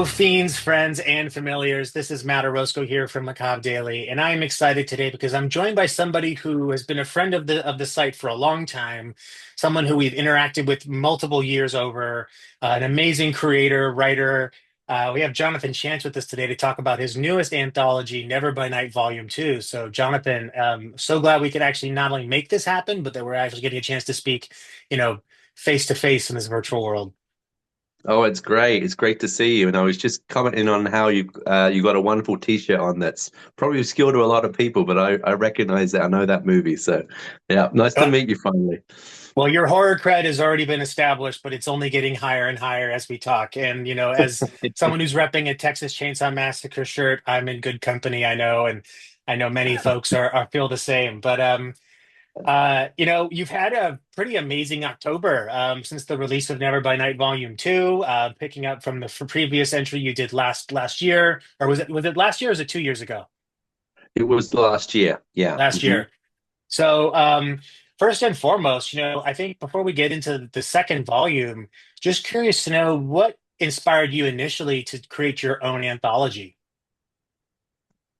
Hello, fiends, friends, and familiars. This is Matt Orozco here from Macabre Daily, and I am excited today because I'm joined by somebody who has been a friend of the site for a long time, someone who we've interacted with multiple years over, an amazing creator, writer. We have Jonathan Chance with us today to talk about his newest anthology, Never by Night Volume 2. So, Jonathan, so glad we could actually not only make this happen, but that we're actually getting a chance to speak, you know, face to face in this virtual world. Oh, it's great. It's great to see you. And I was just commenting on how you got a wonderful t-shirt on that's probably obscure to a lot of people, but I recognize that. I know that movie. So yeah, nice to meet you finally. Well, your horror cred has already been established, but it's only getting higher and higher as we talk. And, as someone who's repping a Texas Chainsaw Massacre shirt, I'm in good company, I know, and I know many folks are feel the same. But you've had a pretty amazing October since the release of Never by Night Volume 2, picking up from the previous entry you did last year, or was it last year or was it 2 years ago? It was last year. Yeah. Last Hmm. year. So, first and foremost, I think before we get into the second volume, just curious to know what inspired you initially to create your own anthology.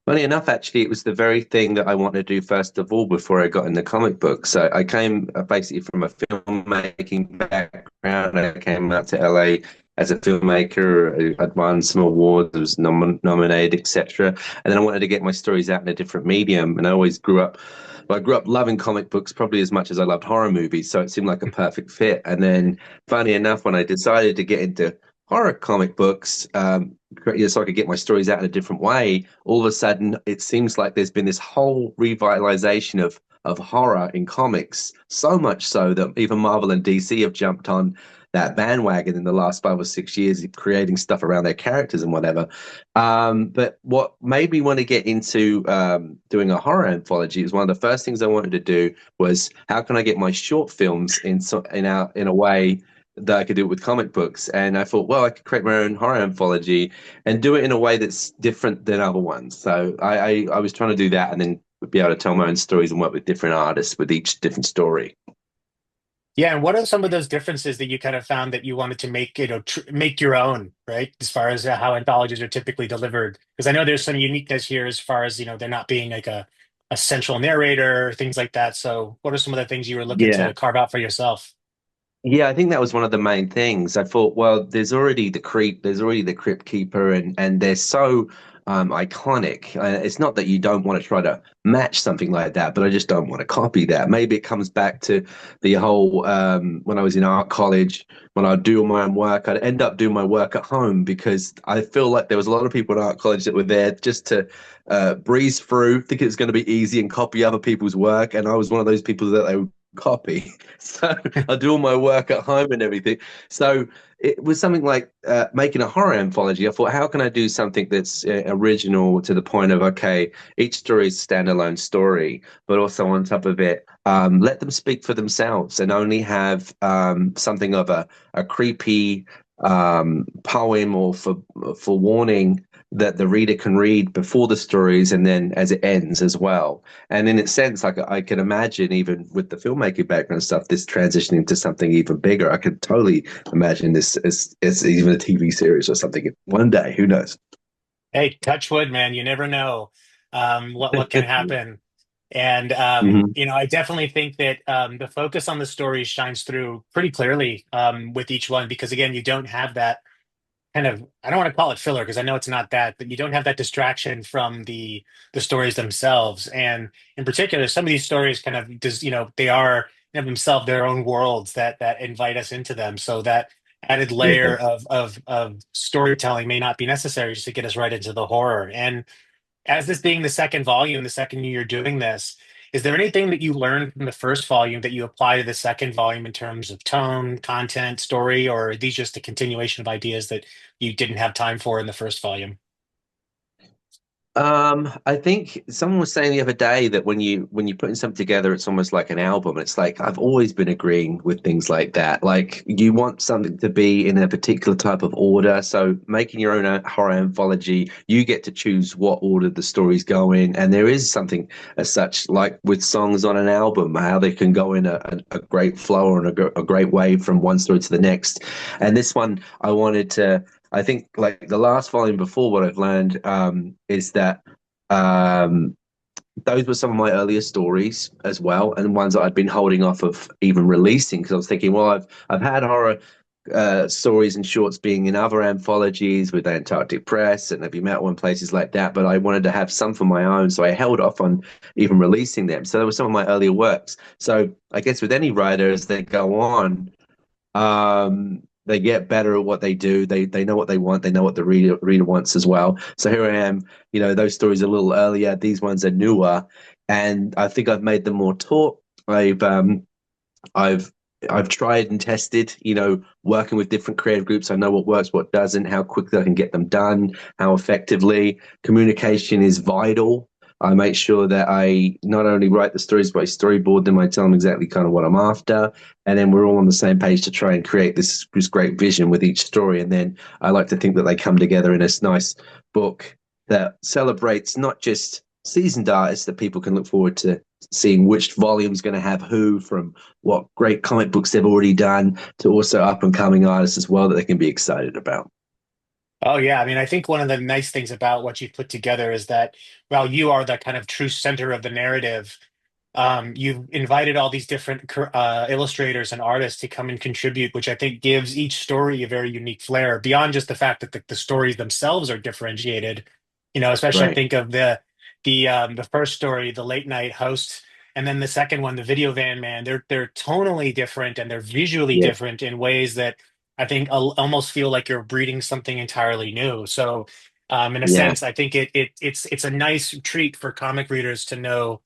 Funny enough, actually, it was the very thing that I wanted to do first of all before I got in the comic book. So I came basically from a filmmaking background. I came out to LA as a filmmaker. I'd won some awards, was nominated, etc. And then I wanted to get my stories out in a different medium. And I always grew up. Well, I grew up loving comic books probably as much as I loved horror movies, so it seemed like a perfect fit. And then, funny enough, when I decided to get into horror comic books, so I could get my stories out in a different way, all of a sudden it seems like there's been this whole revitalization of horror in comics, so much so that even Marvel and DC have jumped on that bandwagon in the last 5 or 6 years, creating stuff around their characters and whatever. But what made me want to get into doing a horror anthology is one of the first things I wanted to do was how can I get my short films in a way that I could do it with comic books. And I thought, well, I could create my own horror anthology and do it in a way that's different than other ones. So I was trying to do that and then be able to tell my own stories and work with different artists with each different story. Yeah, and what are some of those differences that you kind of found that you wanted to make, make your own, right? As far as how anthologies are typically delivered, because I know there's some uniqueness here as far as, they're not being like a central narrator, things like that. So, what are some of the things you were looking Yeah. to carve out for yourself? Yeah, I think that was one of the main things. I thought, well, there's already the crypt keeper, and they're so iconic. It's not that you don't want to try to match something like that, but I just don't want to copy that. Maybe it comes back to the whole when I was in art college, when I'd do my own work, I'd end up doing my work at home because I feel like there was a lot of people in art college that were there just to breeze through, think it's going to be easy and copy other people's work, and I was one of those people that they would copy. So I do all my work at home and everything. So it was something like making a horror anthology. I thought, how can I do something that's original to the point of, okay, each story is a standalone story, but also on top of it, let them speak for themselves and only have something of a creepy poem or for warning that the reader can read before the stories and then as it ends as well. And in its sense, I can imagine even with the filmmaking background stuff, this transitioning to something even bigger. I could totally imagine this as even a TV series or something one day. Who knows? Hey, touch wood, man. You never know what can happen. And Hmm. I definitely think that the focus on the story shines through pretty clearly with each one because again, you don't have that kind of I don't want to call it filler because I know it's not that, but you don't have that distraction from the stories themselves. And in particular, some of these stories kind of just they are in themselves their own worlds that invite us into them. So that added Yeah. layer of storytelling may not be necessary just to get us right into the horror. And as this being the second volume, the second year you're doing this, is there anything that you learned from the first volume that you apply to the second volume in terms of tone, content, story, or are these just a continuation of ideas that you didn't have time for in the first volume? I think someone was saying the other day that when you putting something together, it's almost like an album. It's like I've always been agreeing with things like that. Like you want something to be in a particular type of order. So making your own horror anthology, you get to choose what order the stories go in, and there is something as such like with songs on an album, how they can go in a great flow and a great way from one story to the next. And this one, I wanted to. I think like the last volume before, what I've learned is that um, those were some of my earlier stories as well, and ones that I'd been holding off of even releasing because I was thinking, well, I've had horror stories and shorts being in other anthologies with Antarctic Press and Heavy Metal and places like that, but I wanted to have some for my own, so I held off on even releasing them. So there were some of my earlier works. So I guess with any writer, as they go on, they get better at what they do. They know what they want. They know what the reader wants as well. So here I am. You know, those stories are a little earlier. These ones are newer, and I think I've made them more taut. I've I've tried and tested, working with different creative groups. I know what works, what doesn't, how quickly I can get them done, how effectively. Communication is vital. I make sure that I not only write the stories, but I storyboard them. I tell them exactly kind of what I'm after, and then we're all on the same page to try and create this great vision with each story. And then I like to think that they come together in this nice book that celebrates not just seasoned artists that people can look forward to seeing which volume's going to have who, from what great comic books they've already done to also up and coming artists as well that they can be excited about. Oh yeah, I mean, I think one of the nice things about what you've put together is that while you are the kind of true center of the narrative, you've invited all these different illustrators and artists to come and contribute, which I think gives each story a very unique flair beyond just the fact that the stories themselves are differentiated. Especially I Right. think of the first story, the late night host, and then the second one, the video van man. They're tonally different and they're visually Yeah. different in ways that I think almost feel like you're breeding something entirely new. So, in a Yeah. sense, I think it's a nice treat for comic readers to know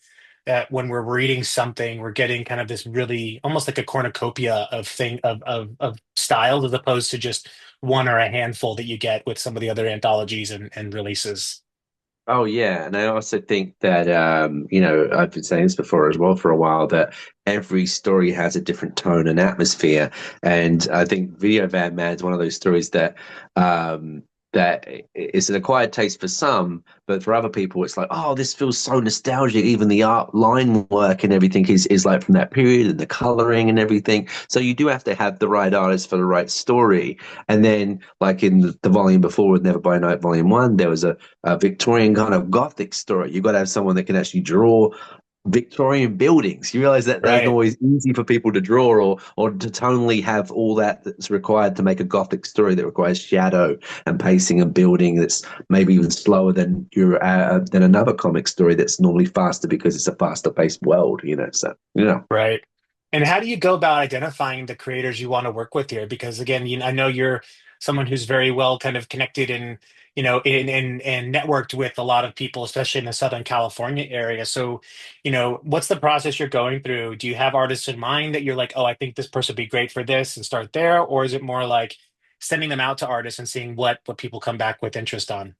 that when we're reading something, we're getting kind of this really almost like a cornucopia of styles as opposed to just one or a handful that you get with some of the other anthologies and releases. Oh yeah, and I also think that I've been saying this before as well for a while that every story has a different tone and atmosphere, and I think Video Van Man is one of those stories um, that is an acquired taste for some, but for other people it's like, oh, this feels so nostalgic. Even the art line work and everything is like from that period, and the coloring and everything. So you do have to have the right artist for the right story. And then, like in the volume before with Never By Night Volume One, there was a Victorian kind of gothic story. You've got to have someone that can actually draw Victorian buildings. You realize that that's not Right. always easy for people to draw or to tonally have all that that's required to make a gothic story that requires shadow and pacing and building that's maybe even slower than another comic story that's normally faster because it's a faster paced world. So Right. And how do you go about identifying the creators you want to work with here? Because again, I know you're someone who's very well kind of connected and and networked with a lot of people, especially in the Southern California area. So, what's the process you're going through? Do you have artists in mind that you're like, oh, I think this person would be great for this and start there? Or is it more like sending them out to artists and seeing what people come back with interest on?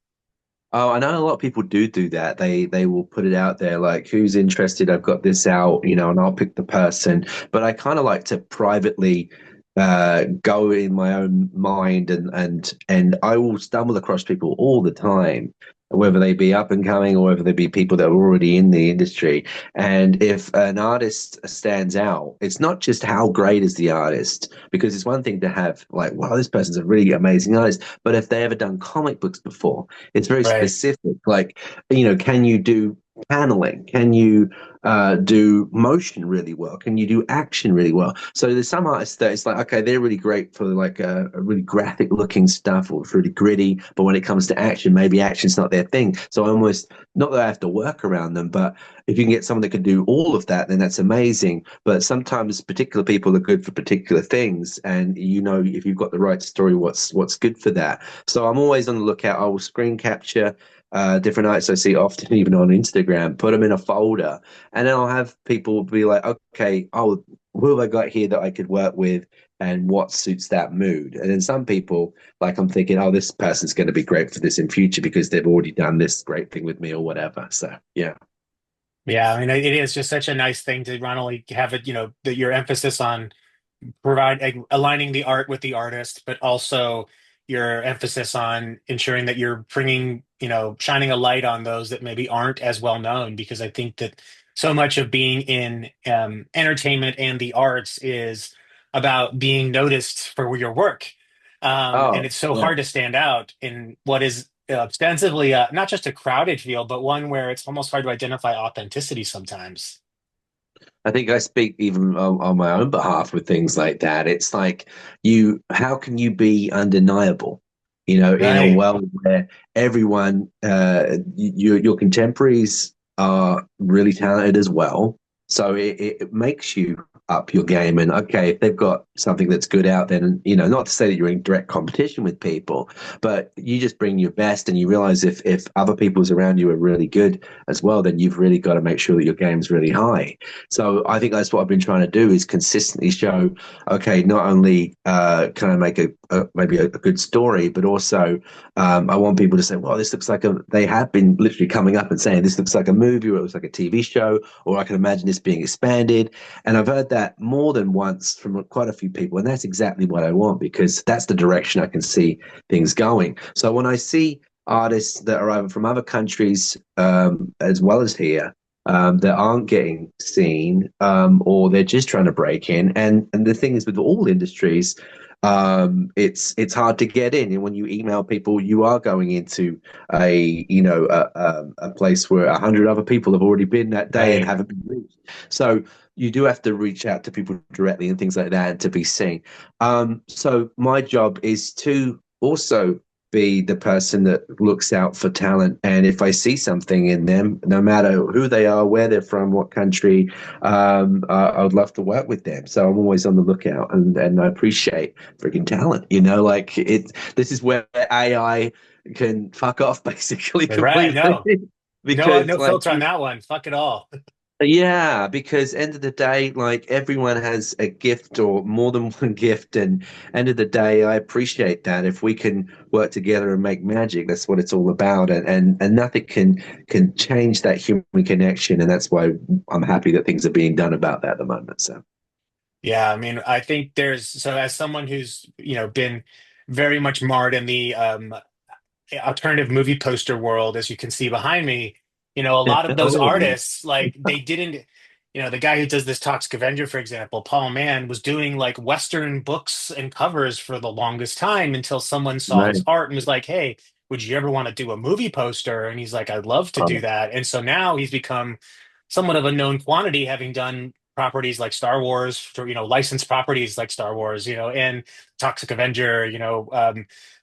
Oh, I know a lot of people do that. They will put it out there like, who's interested? I've got this out, and I'll pick the person. But I kind of like to privately go in my own mind, and I will stumble across people all the time, whether they be up and coming or whether they be people that are already in the industry. And if an artist stands out, it's not just how great is the artist, because it's one thing to have like, wow, this person's a really amazing artist, but if they ever done comic books before, it's very Right. specific. Like, can you do paneling? Can you do motion really well? Can you do action really well? So there's some artists that it's like, okay, they're really great for like a really graphic looking stuff or it's really gritty, but when it comes to action, maybe action's not their thing. So I almost, not that I have to work around them, but if you can get someone that can do all of that, then that's amazing. But sometimes particular people are good for particular things, and if you've got the right story, what's good for that. So I'm always on the lookout. I will screen capture different artists I see often, even on Instagram, put them in a folder, and then I'll have people be like, okay, oh, who have I got here that I could work with, and what suits that mood? And then some people, like I'm thinking, oh, this person's going to be great for this in future because they've already done this great thing with me or whatever. So yeah. Yeah, I mean, it is just such a nice thing to not only have it, that your emphasis on aligning the art with the artist, but also your emphasis on ensuring that you're bringing, shining a light on those that maybe aren't as well known. Because I think that so much of being in entertainment and the arts is about being noticed for your work. And Oh, it's so yeah. hard to stand out in what is ostensibly not just a crowded field, but one where it's almost hard to identify authenticity sometimes. I think I speak even on my own behalf with things like that. It's like how can you be undeniable? In a Right. world where everyone, your contemporaries are really talented as well. So it makes you up your game. And okay, if they've got something that's good out, then, not to say that you're in direct competition with people, but you just bring your best and you realize if other people's around you are really good as well, then you've really got to make sure that your game's really high. So I think that's what I've been trying to do is consistently show, okay, not only can I make maybe a good story, but also I want people to say, well, this looks like they have been literally coming up and saying this looks like a movie or it looks like a TV show, or I can imagine this being expanded. And I've heard that more than once from quite a few people. And that's exactly what I want because that's the direction I can see things going. So when I see artists that are either from other countries as well as here, that aren't getting seen, or they're just trying to break in. And the thing is, with all industries, it's hard to get in. And when you email people, you are going into a place where 100 other people have already been that day and Right. haven't been reached. So you do have to reach out to people directly and things like that and to be seen. So my job is to also be the person that looks out for talent. And if I see something in them, no matter who they are, where they're from, what country, I would love to work with them. So I'm always on the lookout, and I appreciate freaking talent. Like this is where AI can fuck off basically Right. completely No, because no like filter on that one. Fuck it all. yeah, because end of the day, like everyone has a gift or more than one gift, and end of the day, I appreciate that. If we can work together and make magic, that's what it's all about, and nothing can change that human connection, and that's why I'm happy that things are being done about that at the moment. So Yeah, I mean, I think as someone who's, been very much marred in the alternative movie poster world, as you can see behind me, a lot of those oh yeah, artists, like they didn't, the guy who does this Toxic Avenger, for example, Paul Mann, was doing like Western books and covers for the longest time until someone saw his right. art and was like, hey, would you ever want to do a movie poster? And he's like, I'd love to do Oh, that. And so now he's become somewhat of a known quantity, having done properties like Star Wars, for, licensed properties like Star Wars, and Toxic Avenger, I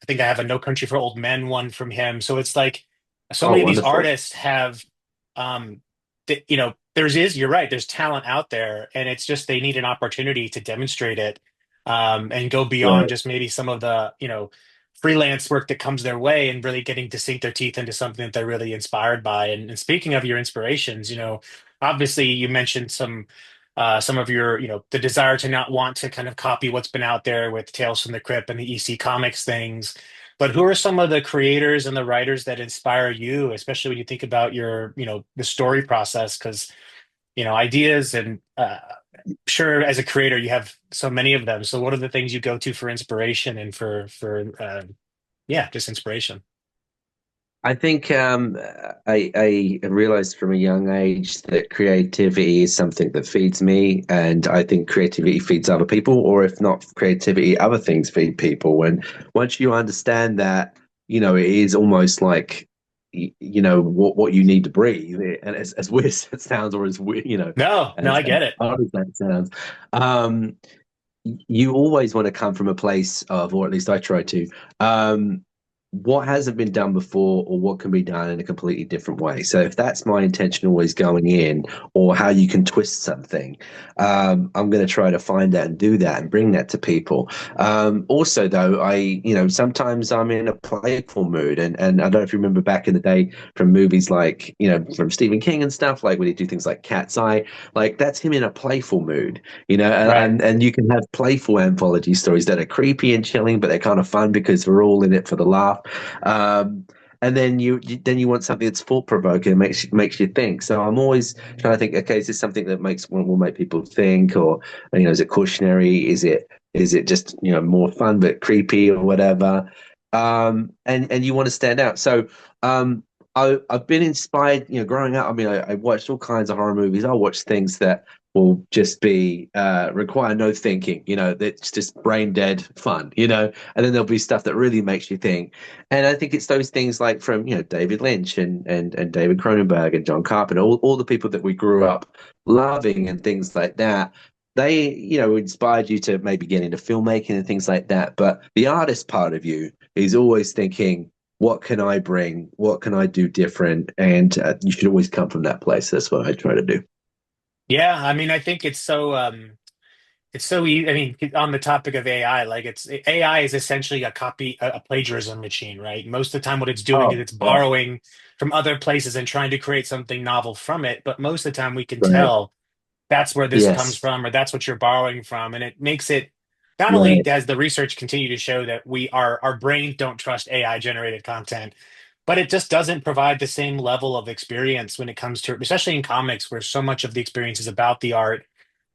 think I have a No Country for Old Men one from him. So it's like so oh, many of these wonderful. artists have, you're right, there's talent out there, and it's just they need an opportunity to demonstrate it, and go beyond Right. just maybe some of the, freelance work that comes their way and really getting to sink their teeth into something that they're really inspired by. And speaking of your inspirations, obviously you mentioned some of your, the desire to not want to kind of copy what's been out there with Tales from the Crypt and the EC Comics things. But who are some of the creators and the writers that inspire you, especially when you think about your, the story process? Because, ideas and sure, as a creator, you have so many of them. So what are the things you go to for inspiration and yeah, just inspiration? I think I realized from a young age that creativity is something that feeds me, and I think creativity feeds other people, or if not creativity, other things feed people. And once you understand that, it is almost like what you need to breathe. And as weird as it sounds, or as weird, No, no, as I get it. hard as that sounds, um, you always want to come from a place of, or at least I try to, what hasn't been done before or what can be done in a completely different way. So if that's my intention always going in, or how you can twist something, I'm going to try to find that and do that and bring that to people. Also though, sometimes I'm in a playful mood, and I don't know if you remember back in the day from movies like, from Stephen King and stuff, like when he do things like Cat's Eye, like that's him in a playful mood, Right. and you can have playful anthology stories that are creepy and chilling, but they're kind of fun because we're all in it for the laugh. um, and then you want something that's thought provoking and makes you think. So I'm always trying to think, okay, is this something that will make people think, or is it cautionary? Is it just more fun but creepy or whatever? And you want to stand out. So I've been inspired, growing up. I mean, I watched all kinds of horror movies. I watched things that will just be require no thinking. It's just brain dead fun. And then there'll be stuff that really makes you think. And I think it's those things like from David Lynch and David Cronenberg and John Carpenter, all the people that we grew up loving and things like that. They inspired you to maybe get into filmmaking and things like that. But the artist part of you is always thinking, what can I bring? What can I do different? And you should always come from that place. That's what I try to do. Yeah, I mean, I think it's so easy. I mean, on the topic of AI, like AI is essentially a plagiarism machine, right? Most of the time, what it's doing is Oh, it's yeah. borrowing from other places and trying to create something novel from it. But most of the time, we can Right. tell that's where this comes Yes. from, or that's what you're borrowing from, and it makes it not only Right. does the research continue to show that our brains don't trust AI generated content, but it just doesn't provide the same level of experience when it comes to, especially in comics, where so much of the experience is about the art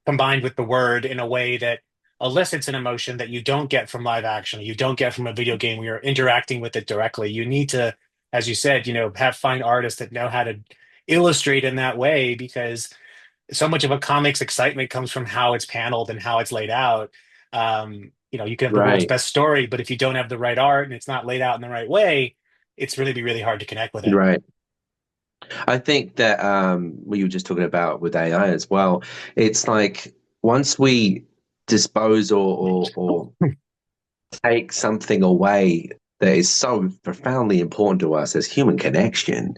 combined with the word in a way that elicits an emotion that you don't get from live action, you don't get from a video game where you're interacting with it directly. You need to, as you said, have fine artists that know how to illustrate in that way because so much of a comic's excitement comes from how it's paneled and how it's laid out. You can have the world's Right. best story, but if you don't have the right art and it's not laid out in the right way, it's really be really hard to connect with it. Right. I think that what you were just talking about with AI as well, it's like once we dispose or take something away that is so profoundly important to us as human connection,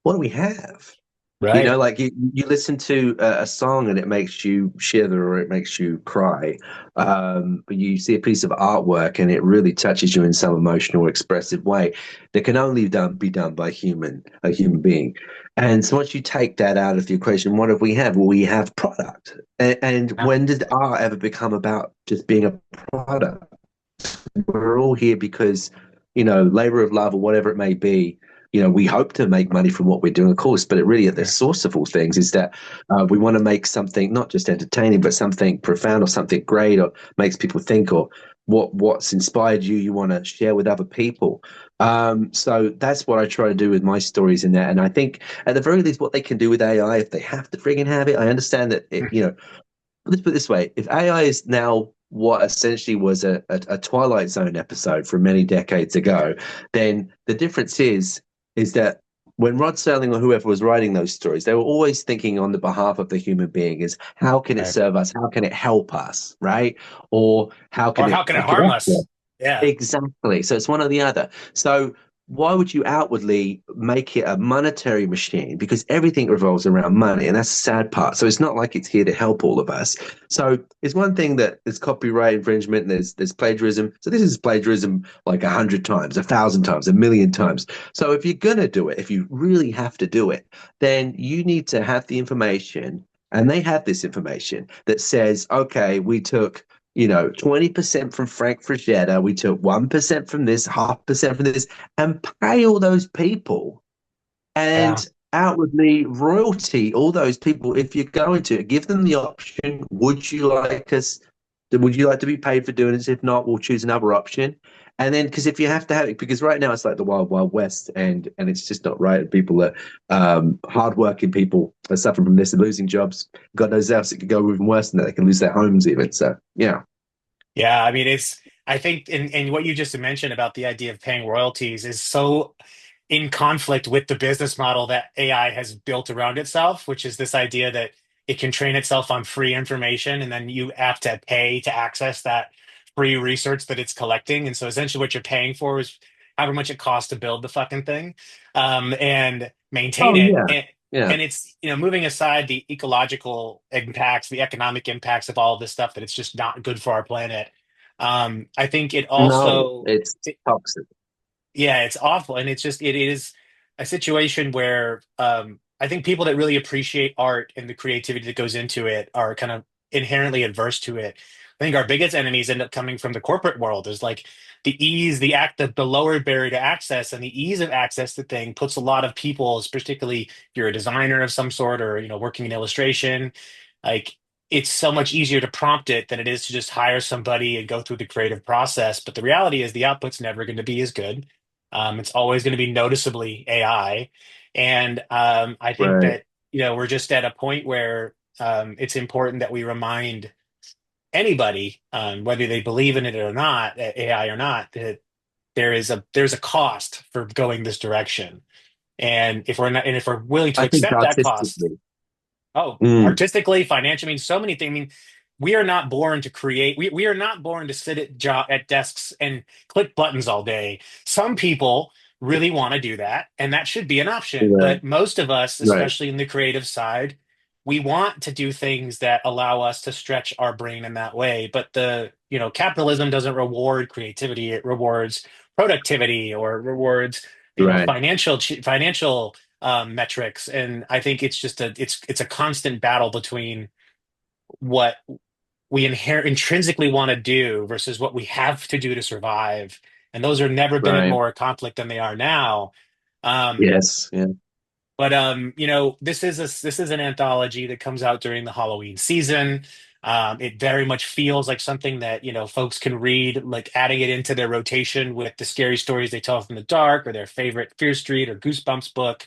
what do we have? Right. Like you listen to a song and it makes you shiver or it makes you cry. But you see a piece of artwork and it really touches you in some emotional, expressive way that can only be done by a human being. And so once you take that out of the equation, what have we have? Well, we have product. And Yeah. when did art ever become about just being a product? We're all here because, labor of love or whatever it may be. We hope to make money from what we're doing, of course, but it really at the Yeah. source of all things is that we want to make something not just entertaining, but something profound or something great or makes people think or what's inspired you, you want to share with other people. So that's what I try to do with my stories in that. And I think at the very least, what they can do with AI, if they have to frigging have it, I understand that let's put it this way: if AI is now what essentially was a Twilight Zone episode from many decades ago, then the difference is that when Rod Serling or whoever was writing those stories, they were always thinking on the behalf of the human being: is how can it Right. serve us? How can it help us? Right? Or how Or can how it can it get harm us? us? Yeah. Exactly. So it's one or the other. So why would you outwardly make it a monetary machine? Because everything revolves around money, and that's the sad part. So it's not like it's here to help all of us. So it's one thing that there's copyright infringement and there's plagiarism. So this is plagiarism like 100 times, 1,000 times, 1,000,000 times. So if you're gonna do it, if you really have to do it, then you need to have the information, and they have this information that says, okay, we took 20% from Frank Frazetta. We took 1% from this, 0.5% from this, and pay all those people Yeah. and outwardly royalty all those people. If you're going to give them the option, would you like to be paid for doing this? If not, we'll choose another option. And then, because if you have to have it, because right now it's like the wild, wild west, and it's just not right. People that hardworking people are suffering from this and losing jobs. God knows else it could go even worse than that. They can lose their homes even. So, yeah. Yeah, I mean, I think, and what you just mentioned about the idea of paying royalties is so in conflict with the business model that AI has built around itself, which is this idea that it can train itself on free information and then you have to pay to access that free research that it's collecting. And so essentially what you're paying for is however much it costs to build the fucking thing, and maintain Oh it. yeah, yeah. And it's, moving aside the ecological impacts, the economic impacts of all of this stuff, that it's just not good for our planet. I think it No, also, it's toxic. yeah, it's awful. And it is a situation where I think people that really appreciate art and the creativity that goes into it are kind of inherently adverse to it. I think our biggest enemies end up coming from the corporate world. Is like the ease, the lower barrier to access and the ease of access to thing puts a lot of people, particularly if you're a designer of some sort or working in illustration, like it's so much easier to prompt it than it is to just hire somebody and go through the creative process. But the reality is the output's never going to be as good. It's always going to be noticeably AI. And I think Right. that, we're just at a point where it's important that we remind anybody, whether they believe in it or not, AI or not, that there's a cost for going this direction. And if we're willing to I think accept that cost, artistically. oh, Mm, artistically, financially, I mean, so many things. I mean, we are not born to create. We are not born to sit at desks and click buttons all day. Some people really want to do that, and that should be an option. right, But most of us, right, especially in the creative side, we want to do things that allow us to stretch our brain in that way. But capitalism doesn't reward creativity. It rewards productivity or rewards, right, financial metrics. And I think it's a constant battle between what we intrinsically want to do versus what we have to do to survive. And those are never been in right. more conflict than they are now. Um, Yes, yeah. but this is an anthology that comes out during the Halloween season. It very much feels like something that folks can read, like adding it into their rotation with the scary stories they tell from the dark, or their favorite Fear Street or Goosebumps book.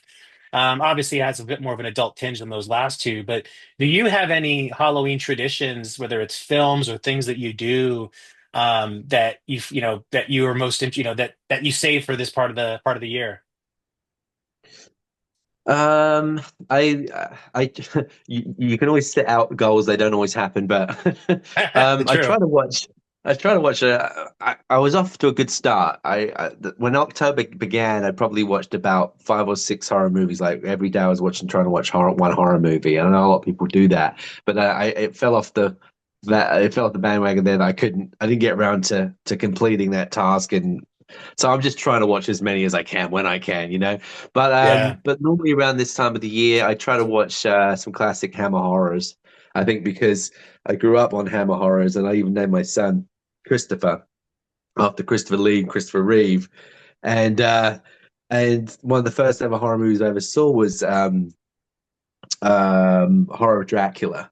Obviously, it has a bit more of an adult tinge than those last two. But do you have any Halloween traditions, whether it's films or things that you do, that you are most, that you save for this part of the year? Um, I, you can always set out goals. They don't always happen, but I True. try to watch. I try to watch. I was off to a good start. When October began, I probably watched about 5 or 6 horror movies. Like every day, I was trying to watch one horror movie. I know a lot of people do that, but it fell off the bandwagon there. That I didn't get around to completing that task, and so I'm just trying to watch as many as I can when I can, you know. Yeah. But normally around this time of the year, I try to watch some classic Hammer horrors. I think because I grew up on Hammer horrors, and I even named my son Christopher after Christopher Lee and Christopher Reeve. And one of the first ever horror movies I ever saw was Horror of Dracula,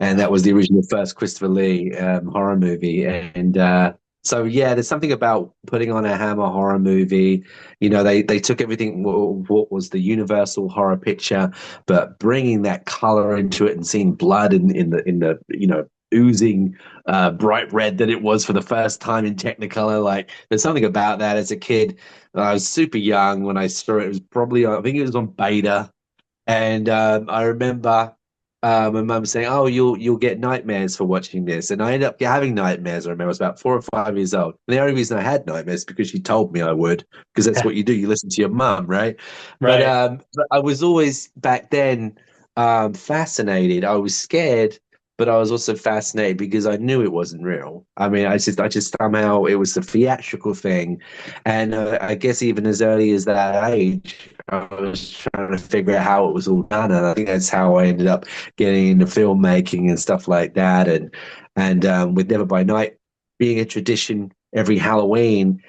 and that Oh, was the original first Christopher Lee horror movie. And so, yeah, there's something about putting on a Hammer horror movie. You know, they took everything what was the universal horror picture, but bringing that color into it and seeing blood in the oozing bright red that it was for the first time in Technicolor. Like, there's something about that. As a kid, I was super young when I saw it. It was probably, I think it was on beta, and I remember my mum saying, "Oh, you'll get nightmares for watching this," and I ended up having nightmares. I remember I was about 4 or 5 years old. And the only reason I had nightmares is because she told me I would, because that's what you do. You listen to your mum, right? right. But I was always back then fascinated. I was scared, but I was also fascinated because I knew it wasn't real. I mean, I just somehow it was a theatrical thing, and I guess even as early as that age, I was trying to figure out how it was all done, and I think that's how I ended up getting into filmmaking and stuff like that, and with Never by Night being a tradition every Halloween.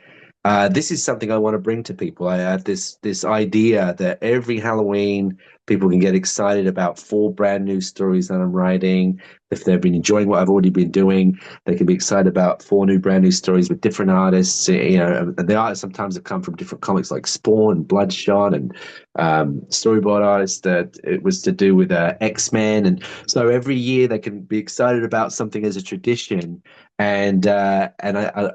This is something I want to bring to people. I have this idea that every Halloween people can get excited about 4 brand new stories that I'm writing. If they've been enjoying what I've already been doing, they can be excited about 4 new brand new stories with different artists. You know, and the artists sometimes have come from different comics like Spawn and Bloodshot, and storyboard artists that it was to do with X-Men. And so every year they can be excited about something as a tradition, and I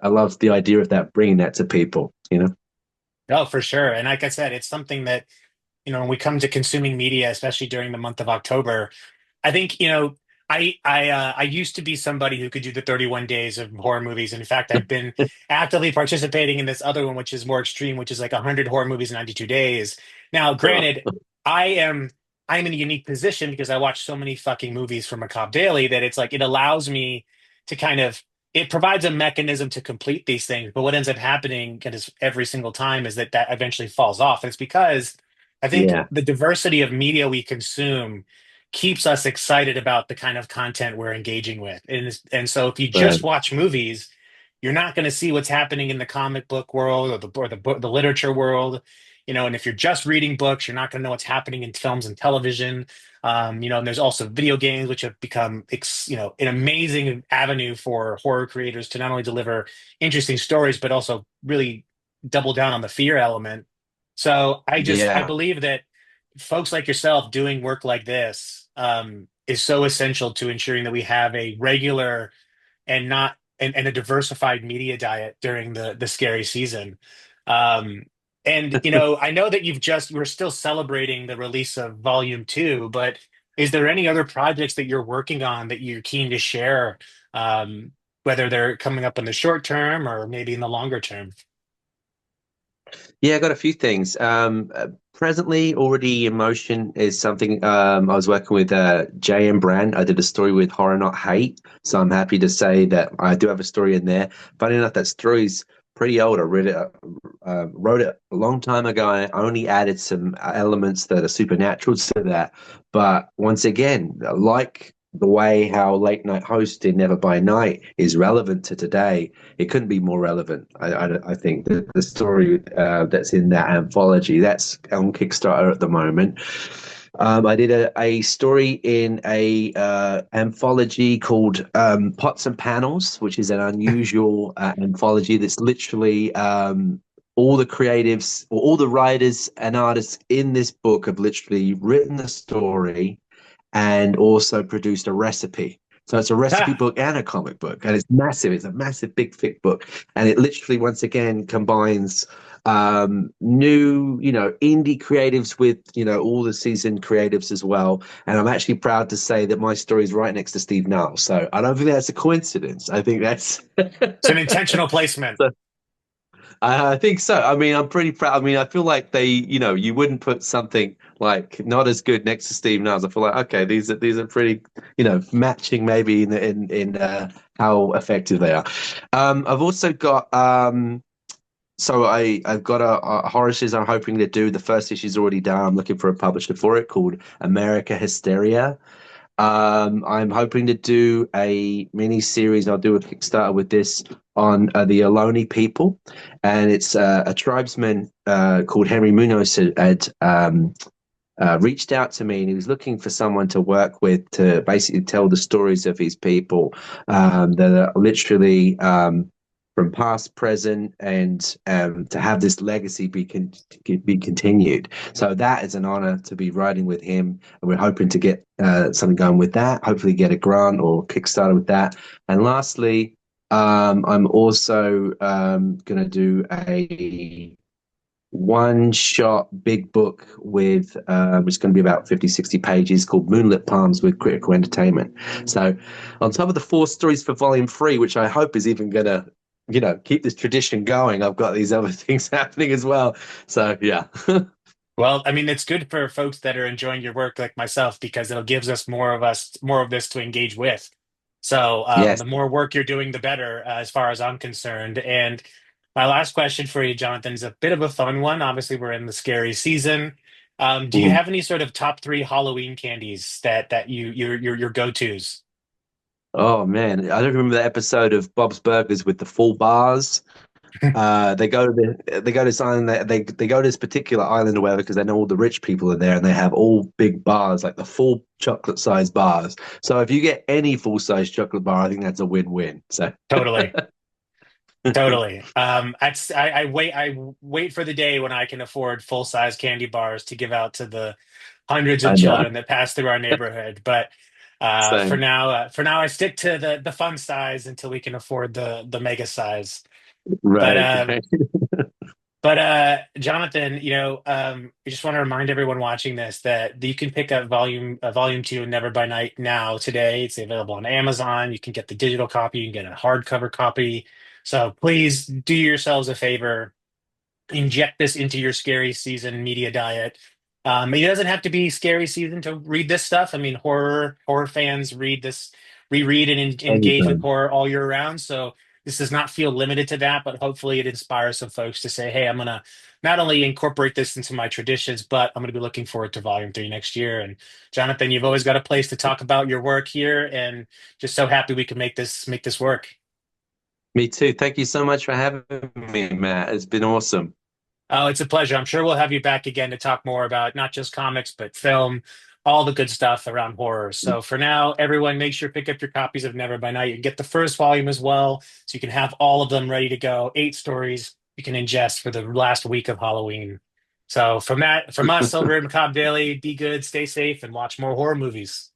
love the idea of that, bringing that to people, you know. Oh, for sure. And like I said, it's something that, when we come to consuming media, especially during the month of October, I think, I used to be somebody who could do the 31 days of horror movies. In fact, I've been actively participating in this other one, which is more extreme, which is like 100 horror movies in 92 days. Now, Oh, granted, I am I'm in a unique position because I watch so many fucking movies from Macabre Daily that it's like it allows me to kind of it provides a mechanism to complete these things. But what ends up happening kind of every single time is that eventually falls off. And it's because I think yeah, the diversity of media we consume keeps us excited about the kind of content we're engaging with. And so if you right, just watch movies, you're not going to see what's happening in the comic book world or the literature world. And if you're just reading books, you're not going to know what's happening in films and television. And there's also video games, which have become, an amazing avenue for horror creators to not only deliver interesting stories, but also really double down on the fear element. So I yeah, believe that folks like yourself doing work like this, is so essential to ensuring that we have a regular and not and a diversified media diet during the scary season. Um, and I know that we're still celebrating the release of Volume 2, but is there any other projects that you're working on that you're keen to share, um, whether they're coming up in the short term or maybe in the longer term? Yeah, I got a few things. Presently, already in motion is something. I was working with J.M. Brand. I did a story with Horror Not Hate, so I'm happy to say that I do have a story in there. Funny enough, that story's pretty old. I read it, wrote it a long time ago. I only added some elements that are supernatural to that. But once again, like the way how late night hosting Never by Night is relevant to today, it couldn't be more relevant. I think the story that's in that anthology that's on Kickstarter at the moment. I did a story in a anthology called Pots and Panels, which is an unusual anthology that's literally all the creatives or all the writers and artists in this book have literally written the story and also produced a recipe. So it's a recipe book and a comic book, and it's massive. It's a massive, big, thick book, and it literally, once again, combines new, indie creatives with, all the seasoned creatives as well. And I'm actually proud to say that my story is right next to Steve Niles. So I don't think that's a coincidence. I think that's It's an intentional placement. so I think so. I mean, I'm pretty proud. I mean, I feel like you wouldn't put something like not as good next to Steve Niles. I feel like okay, these are pretty, matching maybe in how effective they are. I've also got so I've got a horror series I'm hoping to do. The first issue's already done. I'm looking for a publisher for it called America Hysteria. I'm hoping to do a mini series. I'll do a Kickstarter with this on the Ohlone people, and it's a tribesman called Henry Munoz had reached out to me, and he was looking for someone to work with to basically tell the stories of his people that are literally from past, present, and to have this legacy be continued. So that is an honor to be writing with him, and we're hoping to get something going with that. Hopefully, get a grant or Kickstarter with that. And lastly, I'm also going to do a one shot big book with which is going to be about 50, 60 pages called Moonlit Palms with Critical Entertainment. So on top of the 4 stories for volume 3, which I hope is even going to keep this tradition going, I've got these other things happening as well. So yeah. Well, I mean, it's good for folks that are enjoying your work like myself because it'll gives us more of this to engage with. So Yes. the more work you're doing, the better, as far as I'm concerned. And my last question for you, Jonathan, is a bit of a fun one. Obviously, we're in the scary season. Do you Mhm. have any sort of top three Halloween candies that your go-tos? Oh man, I don't remember the episode of Bob's Burgers with the full bars. They go to this island. They go to this particular island or whatever because they know all the rich people are there, and they have all big bars, like the full chocolate size bars. So if you get any full size chocolate bar, I think that's a win-win. So Totally. Totally. I wait for the day when I can afford full size candy bars to give out to the hundreds of I know. children that pass through our neighborhood. But Same. for now, I stick to the fun size until we can afford the mega size. But Right. um, Right. Jonathan, I just want to remind everyone watching this that you can pick up volume 2 and Never by Night now today. It's available on Amazon. You can get the digital copy, you can get a hardcover copy. So please do yourselves a favor, inject this into your scary season media diet. It doesn't have to be scary season to read this stuff. I mean, horror fans reread and engage with Anytime. horror all year round. So this does not feel limited to that, but hopefully it inspires some folks to say, "Hey, I'm gonna not only incorporate this into my traditions, but I'm gonna be looking forward to Volume 3 next year." And Jonathan, you've always got a place to talk about your work here, and just so happy we can make this work. Me too. Thank you so much for having me, Matt. It's been awesome. Oh, it's a pleasure. I'm sure we'll have you back again to talk more about not just comics, but film, all the good stuff around horror. So for now, everyone, make sure to pick up your copies of Never by Night. You can get the first volume as well, so you can have all of them ready to go. 8 stories you can ingest for the last week of Halloween. So from us over at Macabre Daily, be good, stay safe, and watch more horror movies.